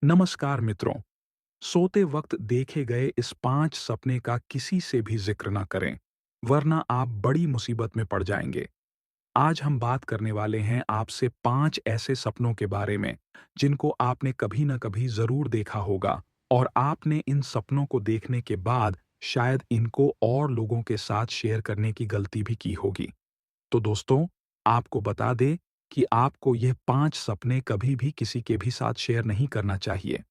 नमस्कार मित्रों। सोते वक्त देखे गए इस 5 सपने का किसी से भी जिक्र ना करें, वरना आप बड़ी मुसीबत में पड़ जाएंगे। आज हम बात करने वाले हैं आपसे 5 ऐसे सपनों के बारे में, जिनको आपने कभी न कभी ज़रूर देखा होगा और आपने इन सपनों को देखने के बाद शायद इनको और लोगों के साथ शेयर करने की गलती भी की होगी। तो दोस्तों, आपको बता दें कि आपको ये 5 सपने कभी भी किसी के भी साथ शेयर नहीं करना चाहिए।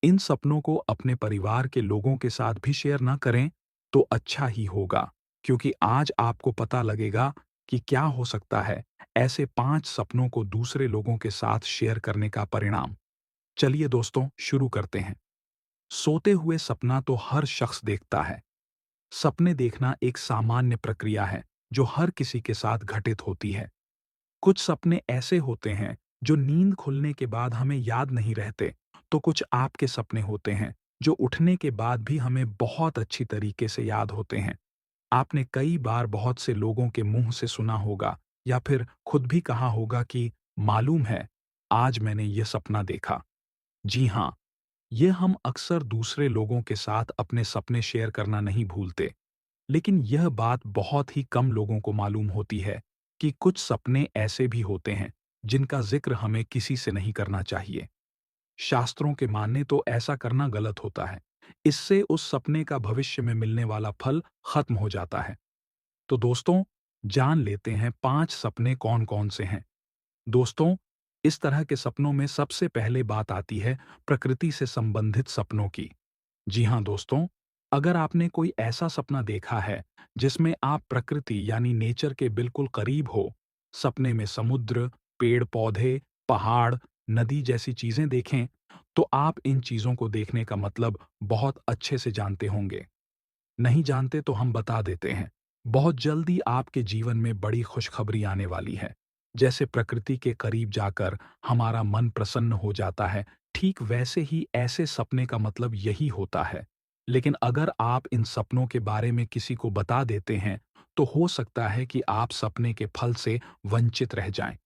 इन सपनों को अपने परिवार के लोगों के साथ भी शेयर ना करें तो अच्छा ही होगा, क्योंकि आज आपको पता लगेगा कि क्या हो सकता है ऐसे 5 सपनों को दूसरे लोगों के साथ शेयर करने का परिणाम। चलिए दोस्तों, शुरू करते हैं। सोते हुए सपना तो हर शख्स देखता है। सपने देखना एक सामान्य प्रक्रिया है जो हर किसी के साथ घटित होती है। कुछ सपने ऐसे होते हैं जो नींद खुलने के बाद हमें याद नहीं रहते, तो कुछ आपके सपने होते हैं जो उठने के बाद भी हमें बहुत अच्छी तरीके से याद होते हैं। आपने कई बार बहुत से लोगों के मुंह से सुना होगा या फिर खुद भी कहा होगा कि मालूम है, आज मैंने ये सपना देखा। जी हाँ, ये हम अक्सर दूसरे लोगों के साथ अपने सपने शेयर करना नहीं भूलते। लेकिन यह बात बहुत ही कम लोगों को मालूम होती है कि कुछ सपने ऐसे भी होते हैं जिनका जिक्र हमें किसी से नहीं करना चाहिए। शास्त्रों के मानने तो ऐसा करना गलत होता है। इससे उस सपने का भविष्य में मिलने वाला फल खत्म हो जाता है। तो दोस्तों, जान लेते हैं 5 सपने कौन-कौन से हैं। दोस्तों, इस तरह के सपनों में सबसे पहले बात आती है प्रकृति से संबंधित सपनों की। जी हाँ दोस्तों, अगर आपने कोई ऐसा सपना देखा है जिसमें आप प्रकृति यानी नेचर के बिल्कुल करीब हो, सपने में समुद्र, पेड़-पौधे, पहाड़, नदी जैसी चीजें देखें, तो आप इन चीजों को देखने का मतलब बहुत अच्छे से जानते होंगे। नहीं जानते तो हम बता देते हैं। बहुत जल्दी आपके जीवन में बड़ी खुशखबरी आने वाली है। जैसे प्रकृति के करीब जाकर हमारा मन प्रसन्न हो जाता है, ठीक वैसे ही ऐसे सपने का मतलब यही होता है। लेकिन अगर आप इन सपनों के बारे में किसी को बता देते हैं, तो हो सकता है कि आप सपने के फल से वंचित रह जाएं।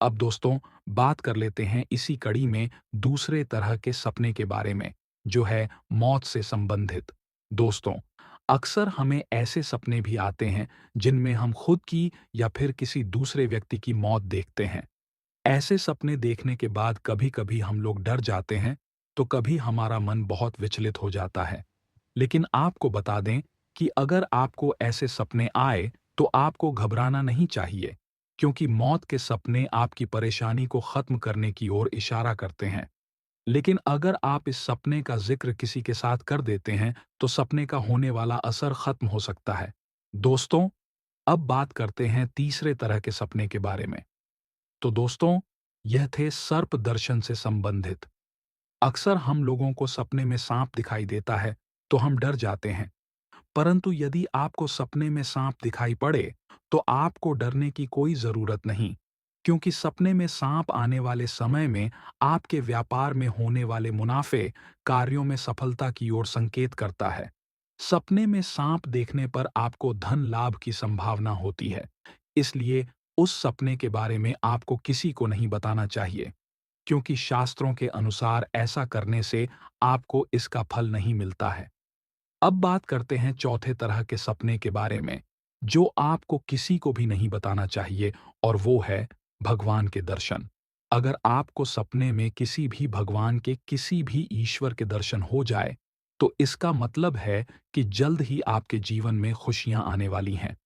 अब दोस्तों, बात कर लेते हैं इसी कड़ी में दूसरे तरह के सपने के बारे में, जो है मौत से संबंधित। दोस्तों, अक्सर हमें ऐसे सपने भी आते हैं जिनमें हम खुद की या फिर किसी दूसरे व्यक्ति की मौत देखते हैं। ऐसे सपने देखने के बाद कभी-कभी हम लोग डर जाते हैं, तो कभी हमारा मन बहुत विचलित हो जाता है। लेकिन आपको बता दें कि अगर आपको ऐसे सपने आए, तो आपको घबराना नहीं चाहिए, क्योंकि मौत के सपने आपकी परेशानी को खत्म करने की ओर इशारा करते हैं। लेकिन अगर आप इस सपने का ज़िक्र किसी के साथ कर देते हैं, तो सपने का होने वाला असर खत्म हो सकता है। दोस्तों, अब बात करते हैं तीसरे तरह के सपने के बारे में। तो दोस्तों, यह थे सर्प दर्शन से संबंधित। अक्सर हम लोगों को सपने में सांप दिखाई देता है, तो हम डर जाते हैं। परंतु यदि आपको सपने में सांप दिखाई पड़े, तो आपको डरने की कोई जरूरत नहीं, क्योंकि सपने में सांप आने वाले समय में आपके व्यापार में होने वाले मुनाफे, कार्यों में सफलता की ओर संकेत करता है। सपने में सांप देखने पर आपको धन लाभ की संभावना होती है, इसलिए उस सपने के बारे में आपको किसी को नहीं बताना चाहिए, क्योंकि शास्त्रों के अनुसार ऐसा करने से आपको इसका फल नहीं मिलता है। अब बात करते हैं चौथे तरह के सपने के बारे में, जो आपको किसी को भी नहीं बताना चाहिए, और वो है भगवान के दर्शन। अगर आपको सपने में किसी भी भगवान के किसी भी ईश्वर के दर्शन हो जाए, तो इसका मतलब है कि जल्द ही आपके जीवन में खुशियां आने वाली हैं।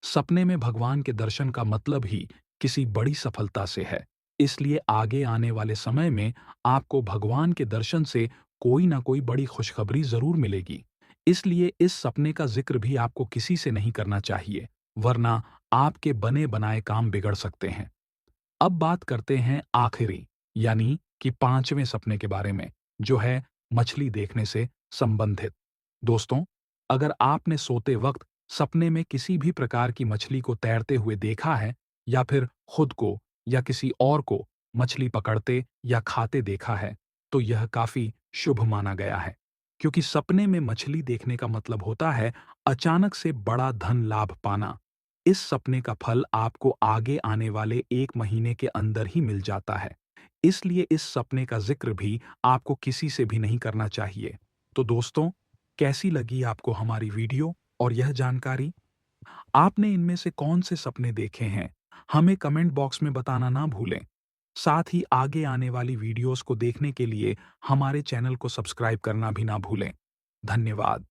सपने में भगवान के दर्शन का मतलब ही किसी बड़ी सफलता से है। इसलिए आगे आने वाले समय में आपको भगवान के दर्शन से कोई ना कोई बड़ी खुशखबरी जरूर मिलेगी। इसलिए इस सपने का जिक्र भी आपको किसी से नहीं करना चाहिए, वरना आपके बने बनाए काम बिगड़ सकते हैं। अब बात करते हैं आखिरी, यानी कि पांचवें सपने के बारे में, जो है मछली देखने से संबंधित। दोस्तों, अगर आपने सोते वक्त सपने में किसी भी प्रकार की मछली को तैरते हुए देखा है, या फिर खुद को या किसी और को मछली पकड़ते या खाते देखा है, तो यह काफी शुभ माना गया है, क्योंकि सपने में मछली देखने का मतलब होता है अचानक से बड़ा धन लाभ पाना। इस सपने का फल आपको आगे आने वाले 1 महीने के अंदर ही मिल जाता है। इसलिए इस सपने का जिक्र भी आपको किसी से भी नहीं करना चाहिए। तो दोस्तों, कैसी लगी आपको हमारी वीडियो और यह जानकारी? आपने इनमें से कौन से सपने देखे हैं? हमें कमेंट बॉक्स में बताना ना भूलें। साथ ही आगे आने वाली वीडियोस को देखने के लिए हमारे चैनल को सब्सक्राइब करना भी ना भूलें। धन्यवाद।